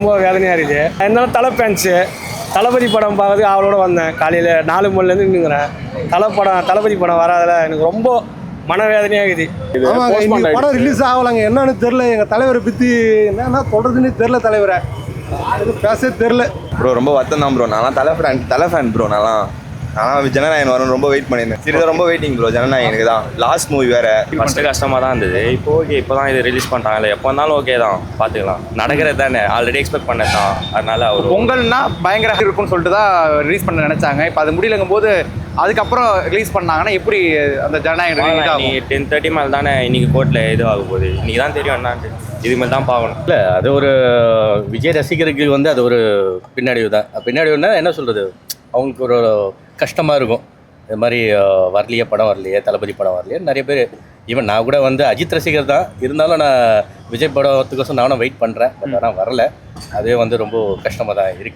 ரொம்ப வேதனையாக இருக்குது. இருந்தாலும் தலை ஃபேன்ஸு. தளபதி படம் பார்க்குறது அவளோட வந்தேன். காலையில் 4 மணிலேருந்து நின்றுங்கிறேன். தளபதி படம் வராதில் எனக்கு ரொம்ப மனவேதனையாக இருக்குது. ஆமாங்க, படம் ரிலீஸ் ஆகலைங்க. என்னன்னு தெரில. எங்கள் தலைவரை பற்றி என்னென்ன சொல்கிறதுன்னு தெரில. தலைவரை பேசவே தெரில ப்ரோ. ரொம்ப வருத்தம் தான் ப்ரோ. நான்லாம் தலை ஃபேன் ப்ரோ. ஆனால் ஜனநாயகன் வரும் ரொம்ப வெயிட் பண்ணியிருந்தேன். சிறிது ரொம்ப வெயிட்டிங் ப்ரோ. ஜனநாயகனுக்கு தான் லாஸ்ட் மூவி வேறு. ஃபஸ்ட்டு கஷ்டமாக தான் இருந்தது. இப்போ ஓகே, இப்போ தான் இது ரிலீஸ் பண்ணுறாங்கல்ல, எப்போ இருந்தாலும் ஓகே தான், பார்த்துக்கலாம். நடக்கிறது தானே, ஆல்ரெடி எக்ஸ்பெக்ட் பண்ணது தான். அதனால அவர் பொங்கல்னா பயங்கர இருக்கும்னு சொல்லிட்டு தான் ரிலீஸ் பண்ண நினச்சாங்க. இப்போ அது முடியலங்கும் போது அதுக்கப்புறம் ரிலீஸ் பண்ணாங்கன்னா எப்படி அந்த ஜனநாயகம்? நீ 10:30 மேலே தானே இன்னைக்கு கோர்ட்டில் இது ஆக போகுது. இன்னைக்கு தான் தெரியும் என்னான்ட்டு. இதுமாதிரி தான் பார்க்கணும். இல்லை, அது ஒரு விஜய் ரசிகருக்கு வந்து அது ஒரு பின்னடைவு தான். பின்னடைவுன்னா என்ன சொல்கிறது, அவங்களுக்கு ஒரு கஷ்டமாக இருக்கும். இது மாதிரி வரலையே, படம் வரலையே, தளபதி படம் வரலையே. நிறைய பேர், ஈவன் நான் கூட வந்து அஜித் ரசிகர் தான் இருந்தாலும் நான் விஜய் படத்துக்கோசம் நானும் வெயிட் பண்ணுறேன். பட் ஆனால் வரல. அதுவே வந்து ரொம்ப கஷ்டமாக தான் இருக்குது.